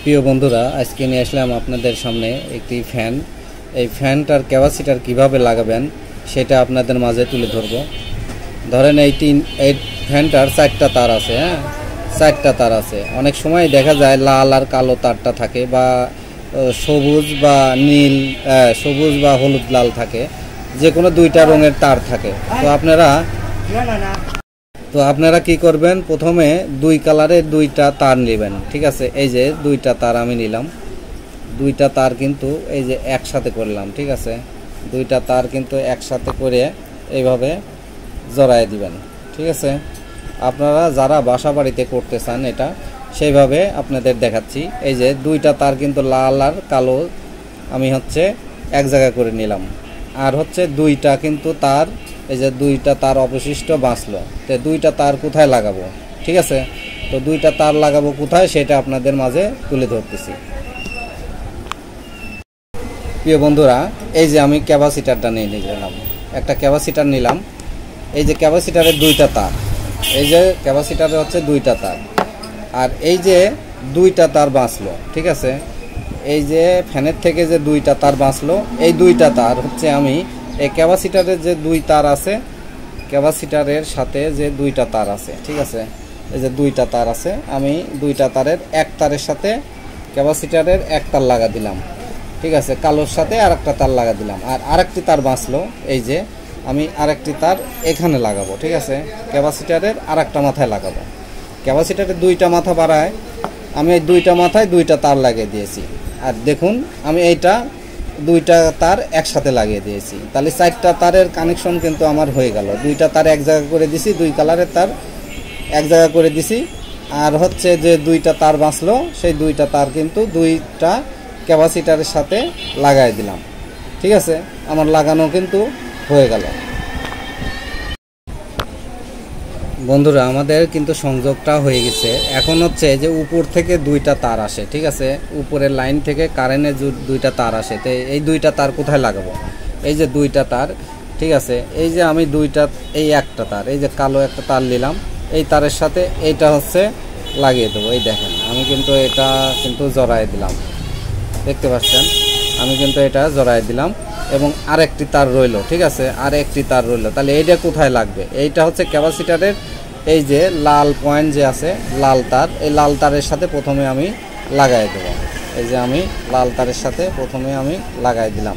প্রিয় বন্ধুরা, আজকে নিয়ে আসলাম আপনাদের সামনে একটি ফ্যান। এই ফ্যানটার ক্যাপাসিটার কিভাবে লাগাবেন সেটা আপনাদের মাঝে তুলে ধরব। ধরেন এই ফ্যানটার 4টা তার আছে। চারটা তার আছে। অনেক সময় দেখা যায় লাল আর কালো তারটা থাকে, বা সবুজ বা নীল, সবুজ বা হলুদ লাল থাকে, যে কোনো 2টা রঙের তার থাকে। তো আপনারা কি করবেন, প্রথমে 2 কালারের 2টা তার নেবেন। ঠিক আছে, এই যে 2টা তার আমি নিলাম। 2টা তার কিন্তু এই যে একসাথে করলাম। ঠিক আছে, 2টা তার কিন্তু একসাথে করে এইভাবে জড়ায় দিবেন। ঠিক আছে, আপনারা যারা বাসা বাড়িতে করতে চান এটা সেইভাবে আপনাদের দেখাচ্ছি। এই যে 2টা তার কিন্তু লাল আর কালো আমি এক জায়গা করে নিলাম। আর 2টা কিন্তু তার, এই যে 2টা তার অবশিষ্ট বাঁচলো। তো 2টা তার কোথায় লাগাবো? ঠিক আছে, তো 2টা তার লাগাবো কোথায় সেটা আপনাদের মাঝে তুলে ধরতেছি। প্রিয় বন্ধুরা, এই যে আমি ক্যাপাসিটারটা নিয়ে নিলাম, একটা ক্যাপাসিটার নিলাম। এই যে ক্যাপাসিটারের 2টা তার, এই যে ক্যাপাসিটারে 2টা তার, আর এই যে 2টা তার বাঁচলো। ঠিক আছে, এই যে ফ্যানের থেকে যে 2টা তার বাঁচলো, এই 2টা তার আমি এই ক্যাপাসিটারের যে 2 তার আছে, ক্যাপাসিটারের সাথে যে 2টা তার আছে, ঠিক আছে, এই যে 2টা তার আছে, আমি 2টা তারের এক তারের সাথে ক্যাপাসিটারের এক তার লাগা দিলাম। ঠিক আছে, কালোর সাথে আরেকটা তার লাগা দিলাম। আর আরেকটি তার বাঁচলো, এই যে আমি আরেকটি তার এখানে লাগাবো। ঠিক আছে, ক্যাপাসিটারের আরেকটা মাথায় লাগাবো। ক্যাপাসিটারের 2টা মাথা বাড়ায় আমি এই 2টা মাথায় 2টা তার লাগিয়ে দিয়েছি। আর দেখুন, আমি এইটা 2টা তার একসাথে লাগিয়ে দিয়েছি। তাহলে 4টা তারের কানেকশন কিন্তু আমার হয়ে গেল। 2টা তার এক জায়গা করে দিছি, 2 কালারের তার এক জায়গা করে দিছি। আর যে 2টা তার বাঁচলো, সেই 2টা তার কিন্তু 2টা ক্যাপাসিটারের সাথে লাগাই দিলাম। ঠিক আছে, আমার লাগানো কিন্তু হয়ে গেল। বন্ধুরা, আমাদের কিন্তু সংযোগটা হয়ে গেছে। এখন যে উপর থেকে 2টা তার আসে। ঠিক আছে, উপরের লাইন থেকে কারেন্টের 2টা তার আসে। তো এই 2টা তার কোথায় লাগাবো? এই যে 2টা তার, ঠিক আছে, এই যে আমি 2টা, এই একটা তার, এই যে কালো একটা তার নিলাম, এই তারের সাথে এইটা লাগিয়ে দেবো। এই দেখেন, আমি কিন্তু এটা জড়াই দিলাম। দেখতে পাচ্ছেন, আমি কিন্তু এটা জড়াই দিলাম এবং আরেকটি তার রইলো। ঠিক আছে, আর একটি তার রইলো। তাহলে এইটা কোথায় লাগবে? এইটা ক্যাপাসিটারের এই যে লাল পয়েন্ট যে আছে, লাল তার, এই লাল তারের সাথে প্রথমে আমি লাগাই দেব। এই যে আমি লাল তারের সাথে প্রথমে আমি লাগাই দিলাম।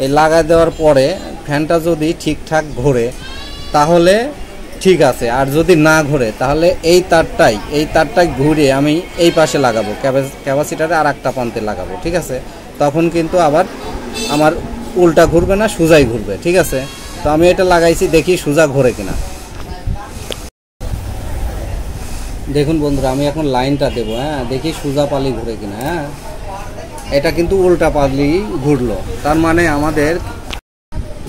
এই লাগাই দেওয়ার পরে ফ্যানটা যদি ঠিকঠাক ঘোরে তাহলে ঠিক আছে, আর যদি না ঘোরে তাহলে এই তারটাই ঘুরিয়ে আমি এই পাশে লাগাবো, ক্যাপাসিটারে আর একটা প্রান্তে লাগাবো। ঠিক আছে, তখন কিন্তু আবার আমার উল্টা ঘুরবে না, সোজাই ঘুরবে। ঠিক আছে, তো আমি এটা লাগাইছি, দেখি সোজা ঘোরে কিনা। দেখুন বন্ধুরা, আমি এখন লাইনটা দেবো। দেখি সোজা পালি ঘুরে কিনা। এটা কিন্তু উল্টা পালি ঘুরলো, তার মানে আমাদের।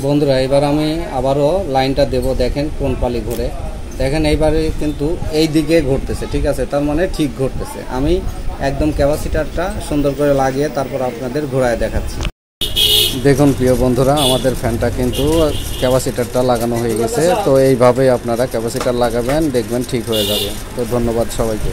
বন্ধুরা, এবার আমি আবারও লাইনটা দেব, দেখেন কোন পালি ঘুরে। দেখেন এইবারে কিন্তু এই দিকে ঘুরতেছে। ঠিক আছে, তার মানে ঠিক ঘুরতেছে। আমি একদম ক্যাপাসিটারটা সুন্দর করে লাগিয়ে তারপর আপনাদের ঘোরায় দেখাচ্ছি। দেখুন প্রিয় বন্ধুরা, আমাদের ফ্যানটা কিন্তু ক্যাপাসিটারটা লাগানো হয়ে গেছে। তো এইভাবেই আপনারা ক্যাপাসিটার লাগাবেন, দেখবেন ঠিক হয়ে যাবে। তো ধন্যবাদ সবাইকে।